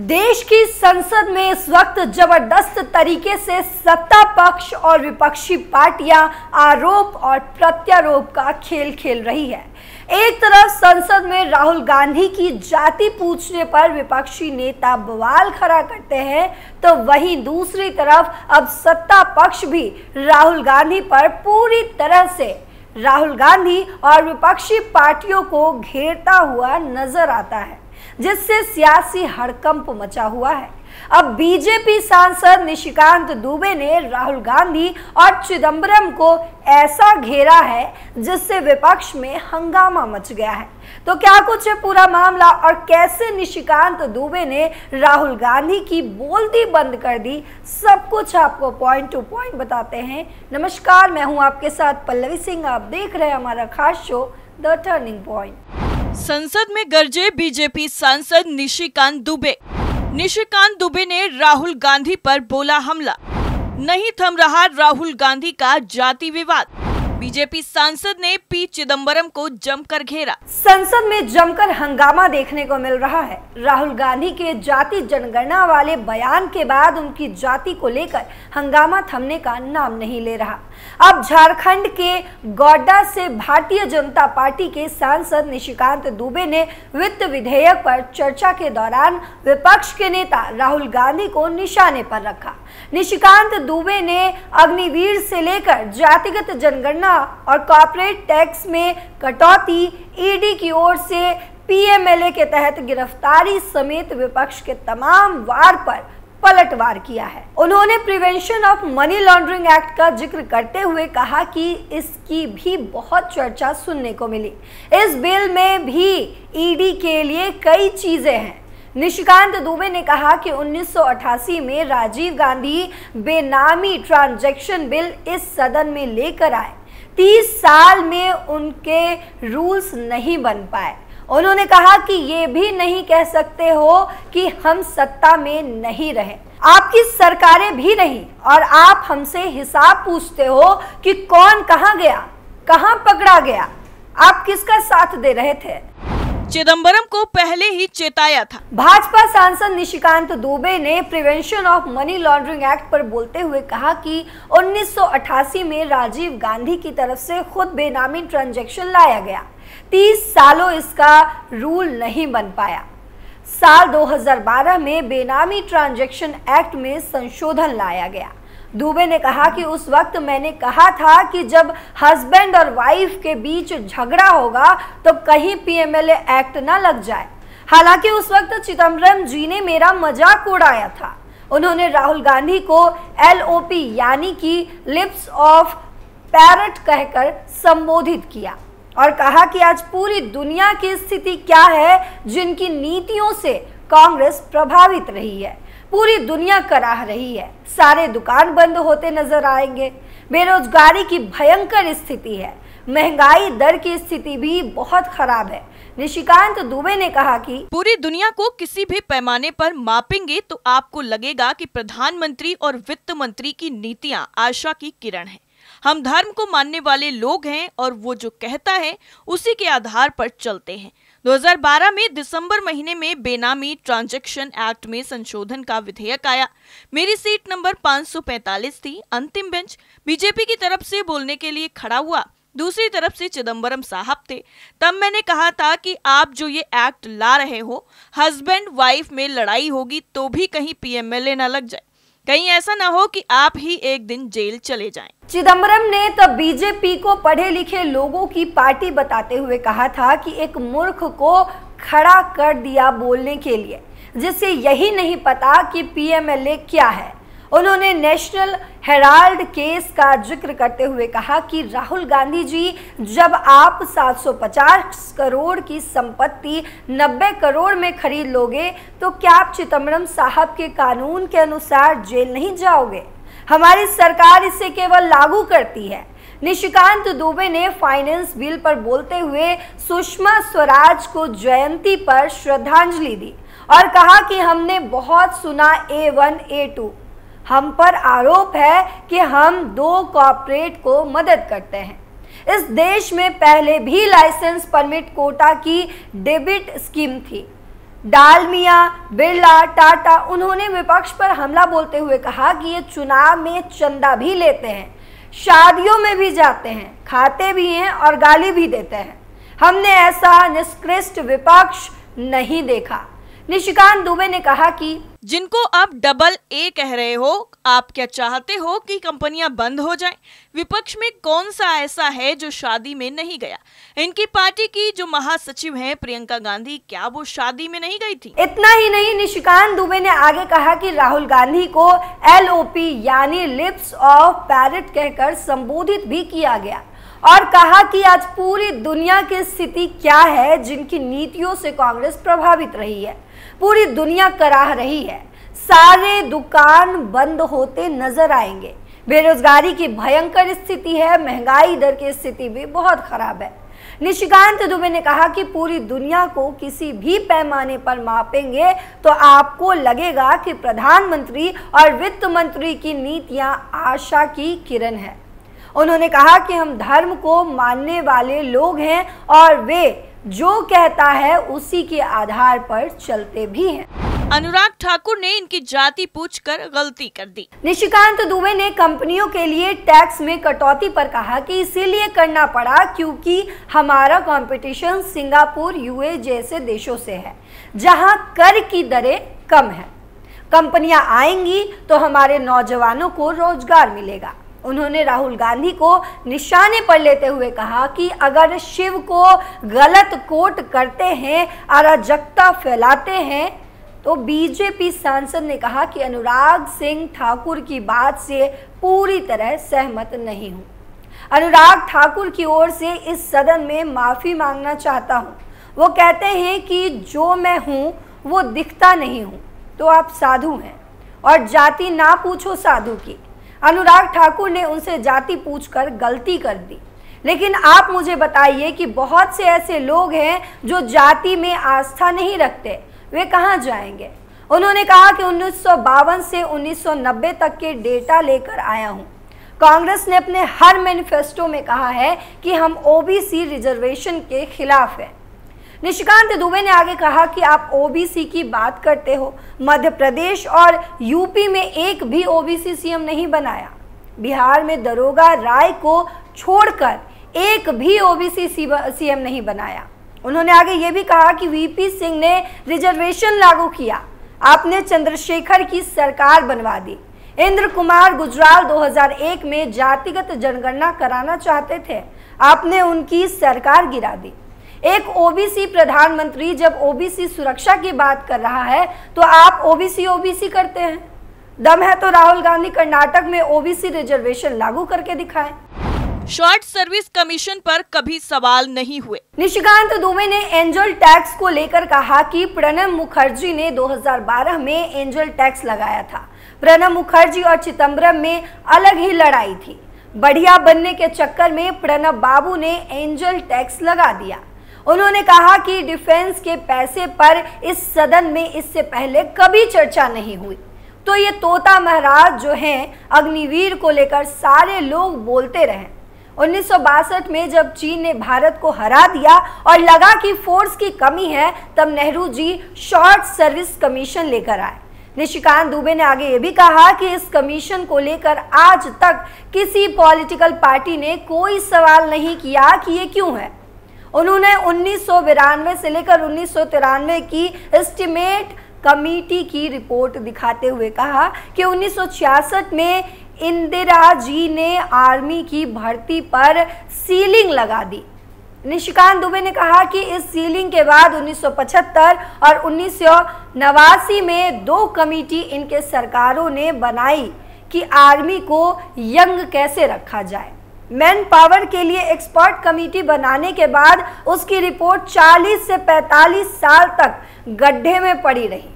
देश की संसद में इस वक्त जबरदस्त तरीके से सत्ता पक्ष और विपक्षी पार्टियां आरोप और प्रत्यारोप का खेल खेल रही है। एक तरफ संसद में राहुल गांधी की जाति पूछने पर विपक्षी नेता बवाल खड़ा करते हैं, तो वहीं दूसरी तरफ अब सत्ता पक्ष भी राहुल गांधी पर पूरी तरह से राहुल गांधी और विपक्षी पार्टियों को घेरता हुआ नजर आता है, जिससे सियासी हड़कंप मचा हुआ है। अब बीजेपी सांसद निशिकांत दुबे ने राहुल गांधी और चिदंबरम को ऐसा घेरा है जिससे विपक्ष में हंगामा मच गया है। तो क्या कुछ है पूरा मामला और कैसे निशिकांत दुबे ने राहुल गांधी की बोलती बंद कर दी, सब कुछ आपको पॉइंट टू पॉइंट बताते हैं। नमस्कार, मैं हूं आपके साथ पल्लवी सिंह। आप देख रहे हैं हमारा खास शो द टर्निंग पॉइंट। संसद में गरजे बीजेपी सांसद निशिकांत दुबे। निशिकांत दुबे ने राहुल गांधी पर बोला हमला। नहीं थम रहा राहुल गांधी का जाति विवाद। बीजेपी सांसद ने पी चिदंबरम को जमकर घेरा। संसद में जमकर हंगामा देखने को मिल रहा है। राहुल गांधी के जाति जनगणना वाले बयान के बाद उनकी जाति को लेकर हंगामा थमने का नाम नहीं ले रहा। अब झारखंड के गोड्डा से भारतीय जनता पार्टी के सांसद निशिकांत दुबे ने वित्त विधेयक पर चर्चा के दौरान विपक्ष के नेता राहुल गांधी को निशाने पर रखा। निशिकांत दुबे ने अग्निवीर से लेकर जातिगत जनगणना और कॉर्पोरेट टैक्स में कटौती, ईडी की ओर से पीएमएलए के तहत गिरफ्तारी समेत विपक्ष के तमाम वार पर पलटवार किया है। उन्होंने prevention of money laundering act का जिक्र करते हुए कहा कि इसकी भी बहुत चर्चा सुनने को मिली। इस बिल में भी ईडी के लिए कई चीजें हैं। निशिकांत दुबे ने कहा कि 1988 में राजीव गांधी बेनामी ट्रांजैक्शन बिल इस सदन में लेकर आए। 30 साल में उनके रूल्स नहीं बन पाए। उन्होंने कहा कि ये भी नहीं कह सकते हो कि हम सत्ता में नहीं रहे। आपकी सरकारें भी रही और आप हमसे हिसाब पूछते हो कि कौन कहां गया, कहां पकड़ा गया, आप किसका साथ दे रहे थे। चिदंबरम को पहले ही चेताया था। भाजपा सांसद निशिकांत दुबे ने prevention of money laundering act पर बोलते हुए कहा कि 1988 में राजीव गांधी की तरफ से खुद बेनामी ट्रांजैक्शन लाया गया। 30 सालों इसका रूल नहीं बन पाया। साल 2012 में बेनामी ट्रांजैक्शन एक्ट में संशोधन लाया गया। दुबे ने कहा कि उस वक्त मैंने कहा था कि जब हस्बैंड और वाइफ के बीच झगड़ा होगा तो कहीं पीएमएलए एक्ट ना लग जाए। हालांकि उस वक्त चिदंबरम जी ने मेरा मजाक उड़ाया था। उन्होंने राहुल गांधी को LOP यानी कि लिप्स ऑफ पैरट कहकर संबोधित किया और कहा कि आज पूरी दुनिया की स्थिति क्या है, जिनकी नीतियों से कांग्रेस प्रभावित रही है। पूरी दुनिया कराह रही है, सारे दुकान बंद होते नजर आएंगे, बेरोजगारी की भयंकर स्थिति है, महंगाई दर की स्थिति भी बहुत खराब है। निशिकांत दुबे ने कहा कि पूरी दुनिया को किसी भी पैमाने पर मापेंगे तो आपको लगेगा कि प्रधानमंत्री और वित्त मंत्री की नीतियां आशा की किरण है। हम धर्म को मानने वाले लोग हैं और वो जो कहता है उसी के आधार पर चलते हैं। 2012 में दिसंबर महीने में बेनामी ट्रांजैक्शन एक्ट में संशोधन का विधेयक आया। मेरी सीट नंबर 545 थी। अंतिम बेंच बीजेपी की तरफ से बोलने के लिए खड़ा हुआ, दूसरी तरफ से चिदंबरम साहब थे। तब मैंने कहा था कि आप जो ये एक्ट ला रहे हो, हस्बैंड वाइफ में लड़ाई होगी तो भी कहीं पीएमएलए न लग जाए, कहीं ऐसा ना हो कि आप ही एक दिन जेल चले जाएं। चिदंबरम ने तब बीजेपी को पढ़े लिखे लोगों की पार्टी बताते हुए कहा था कि एक मूर्ख को खड़ा कर दिया बोलने के लिए, जिसे यही नहीं पता कि पीएमएलए क्या है। उन्होंने नेशनल हेराल्ड केस का जिक्र करते हुए कहा कि राहुल गांधी जी, जब आप 750 करोड़ की संपत्ति 90 करोड़ में खरीद लोगे तो क्या आप चिदंबरम साहब के कानून के अनुसार जेल नहीं जाओगे? हमारी सरकार इसे केवल लागू करती है। निशिकांत दुबे ने फाइनेंस बिल पर बोलते हुए सुषमा स्वराज को जयंती पर श्रद्धांजलि दी और कहा कि हमने बहुत सुना A1 A2। हम पर आरोप है कि हम 2 कॉर्पोरेट को मदद करते हैं। इस देश में पहले भी लाइसेंस परमिट कोटा की डेबिट स्कीम थी। डालमिया, बिरला, टाटा, उन्होंने विपक्ष पर हमला बोलते हुए कहा कि ये चुनाव में चंदा भी लेते हैं, शादियों में भी जाते हैं, खाते भी हैं और गाली भी देते हैं। हमने ऐसा निष्कृष्ट विपक्ष नहीं देखा। निशिकांत दुबे ने कहा कि जिनको आप डबल ए कह रहे हो, आप क्या चाहते हो कि कंपनियां बंद हो जाएं? विपक्ष में कौन सा ऐसा है जो शादी में नहीं गया? इनकी पार्टी की जो महासचिव हैं प्रियंका गांधी, क्या वो शादी में नहीं गई थी? इतना ही नहीं, निशिकांत दुबे ने आगे कहा कि राहुल गांधी को LOP यानी लिप्स ऑफ पैरेट कहकर संबोधित भी किया गया और कहा कि आज पूरी दुनिया की स्थिति क्या है, जिनकी नीतियों से कांग्रेस प्रभावित रही है, पूरी दुनिया कराह रही है, सारे दुकान बंद होते नजर आएंगे, बेरोजगारी की भयंकर स्थिति है, महंगाई दर की स्थिति भी बहुत खराब है। निशिकांत दुबे ने कहा कि पूरी दुनिया को किसी भी पैमाने पर मापेंगे तो आपको लगेगा कि प्रधानमंत्री और वित्त मंत्री की नीतियां आशा की किरण है। उन्होंने कहा कि हम धर्म को मानने वाले लोग हैं और वे जो कहता है उसी के आधार पर चलते भी हैं। अनुराग ठाकुर ने इनकी जाति पूछकर गलती कर दी। निशिकांत दुबे ने कंपनियों के लिए टैक्स में कटौती पर कहा कि इसीलिए करना पड़ा क्योंकि हमारा कंपटीशन सिंगापुर, UAE जैसे देशों से है जहां कर की दरें कम है। कंपनियां आएंगी तो हमारे नौजवानों को रोजगार मिलेगा। उन्होंने राहुल गांधी को निशाने पर लेते हुए कहा कि अगर शिव को गलत कोट करते हैं, अराजकता फैलाते हैं, तो बीजेपी सांसद ने कहा कि अनुराग सिंह ठाकुर की बात से पूरी तरह सहमत नहीं हूं। अनुराग ठाकुर की ओर से इस सदन में माफी मांगना चाहता हूं। वो कहते हैं कि जो मैं हूं वो दिखता नहीं हूं, तो आप साधु हैं और जाति ना पूछो साधु की। अनुराग ठाकुर ने उनसे जाति पूछकर गलती कर दी, लेकिन आप मुझे बताइए कि बहुत से ऐसे लोग हैं जो जाति में आस्था नहीं रखते, वे कहां जाएंगे? उन्होंने कहा कि 1952 से 1990 तक के डेटा लेकर आया हूं। कांग्रेस ने अपने हर मैनिफेस्टो में कहा है कि हम OBC रिजर्वेशन के खिलाफ हैं। निशिकांत दुबे ने आगे कहा कि आप OBC की बात करते हो, मध्य प्रदेश और UP में एक भी OBC CM नहीं बनाया। बिहार में दरोगा राय को छोड़कर एक भी OBC CM नहीं बनाया। उन्होंने आगे ये भी कहा कि VP सिंह ने रिजर्वेशन लागू किया, आपने चंद्रशेखर की सरकार बनवा दी। इंद्र कुमार गुजराल 2001 में जातिगत जनगणना कराना चाहते थे, आपने उनकी सरकार गिरा दी। एक OBC प्रधानमंत्री जब OBC सुरक्षा की बात कर रहा है तो आप OBC करते हैं। दम है तो राहुल गांधी कर्नाटक में OBC रिजर्वेशन लागू करके दिखाएं। शॉर्ट सर्विस कमीशन पर कभी सवाल नहीं हुए। निशिकांत दुबे ने एंजल टैक्स को लेकर कहा कि प्रणब मुखर्जी ने 2012 में एंजल टैक्स लगाया था। प्रणब मुखर्जी और चिदम्बरम में अलग ही लड़ाई थी। बढ़िया बनने के चक्कर में प्रणब बाबू ने एंजल टैक्स लगा दिया। उन्होंने कहा कि डिफेंस के पैसे पर इस सदन में इससे पहले कभी चर्चा नहीं हुई, तो ये तोता महाराज जो हैं अग्निवीर को लेकर सारे लोग बोलते रहे। 1962 में जब चीन ने भारत को हरा दिया और लगा कि फोर्स की कमी है, तब Nehru ji short service commission लेकर आए। निशिकांत दुबे ने आगे ये भी कहा कि इस कमीशन को लेकर आज तक किसी पॉलिटिकल पार्टी ने कोई सवाल नहीं किया कि ये क्यों है। उन्होंने 1992 से लेकर 1993 की एस्टिमेट कमेटी की रिपोर्ट दिखाते हुए कहा कि 1966 में इंदिरा जी ने आर्मी की भर्ती पर सीलिंग लगा दी। निशिकांत दुबे ने कहा कि इस सीलिंग के बाद 1975 और 1989 में 2 कमेटी इनके सरकारों ने बनाई कि आर्मी को यंग कैसे रखा जाए। मैन पावर के लिए एक्सपर्ट कमेटी बनाने के बाद उसकी रिपोर्ट 40 से 45 साल तक गड्ढे में पड़ी रही।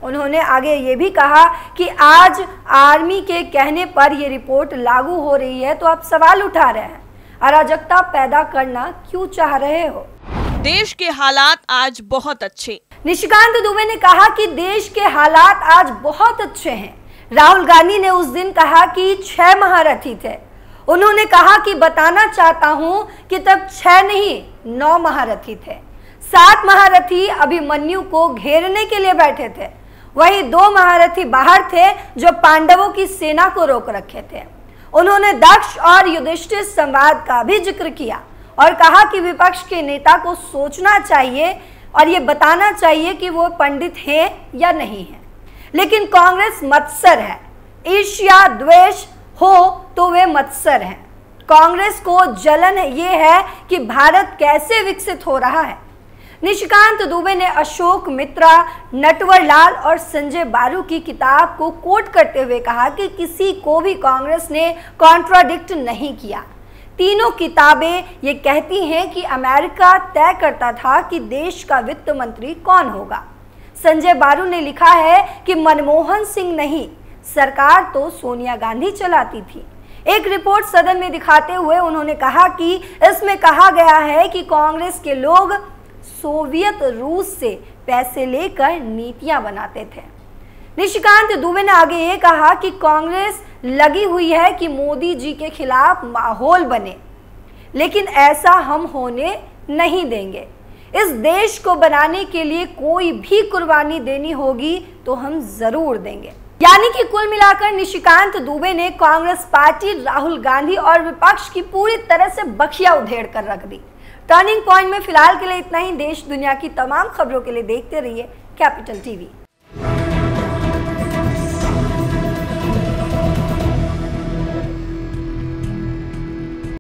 उन्होंने आगे ये भी कहा कि आज आर्मी के कहने पर यह रिपोर्ट लागू हो रही है तो आप सवाल उठा रहे हैं, अराजकता पैदा करना क्यों चाह रहे हो? देश के हालात आज बहुत अच्छे। निशिकांत दुबे ने कहा कि देश के हालात आज बहुत अच्छे हैं। राहुल गांधी ने उस दिन कहा कि 6 महारथी थे। उन्होंने कहा कि बताना चाहता हूं कि तब 6 नहीं 9 महारथी थे। 7 महारथी अभिमन्यु को घेरने के लिए बैठे थे, वहीं 2 महारथी बाहर थे जो पांडवों की सेना को रोक रखे थे। उन्होंने दक्ष और युधिष्ठिर संवाद का भी जिक्र किया और कहा कि विपक्ष के नेता को सोचना चाहिए और ये बताना चाहिए कि वो पंडित हैं या नहीं है। लेकिन कांग्रेस मत्सर है, ईर्ष्या द्वेष हो तो वे मत्सर हैं। कांग्रेस को जलन ये है कि भारत कैसे विकसित हो रहा है। निशिकांत दुबे ने अशोक मित्रा, नटवर लाल और संजय बारू की किताब को कोट करते हुए कहा कि किसी को भी कांग्रेस ने कॉन्ट्राडिक्ट नहीं किया। तीनों किताबें ये कहती हैं कि अमेरिका तय करता था कि देश का वित्त मंत्री कौन होगा। संजय बारू ने लिखा है कि मनमोहन सिंह नहीं, सरकार तो सोनिया गांधी चलाती थी। एक रिपोर्ट सदन में दिखाते हुए उन्होंने कहा कि इसमें कहा गया है कि कांग्रेस के लोग सोवियत रूस से पैसे लेकर नीतियां बनाते थे। निशिकांत दुबे ने आगे ये कहा कि कांग्रेस लगी हुई है कि मोदी जी के खिलाफ माहौल बने, लेकिन ऐसा हम होने नहीं देंगे। इस देश को बनाने के लिए कोई भी कुर्बानी देनी होगी तो हम जरूर देंगे। यानी कि कुल मिलाकर निशिकांत दुबे ने कांग्रेस पार्टी, राहुल गांधी और विपक्ष की पूरी तरह से बखिया उधेड़ कर रख दी। टर्निंग पॉइंट में फिलहाल के लिए इतना ही। देश दुनिया की तमाम खबरों के लिए देखते रहिए कैपिटल टीवी।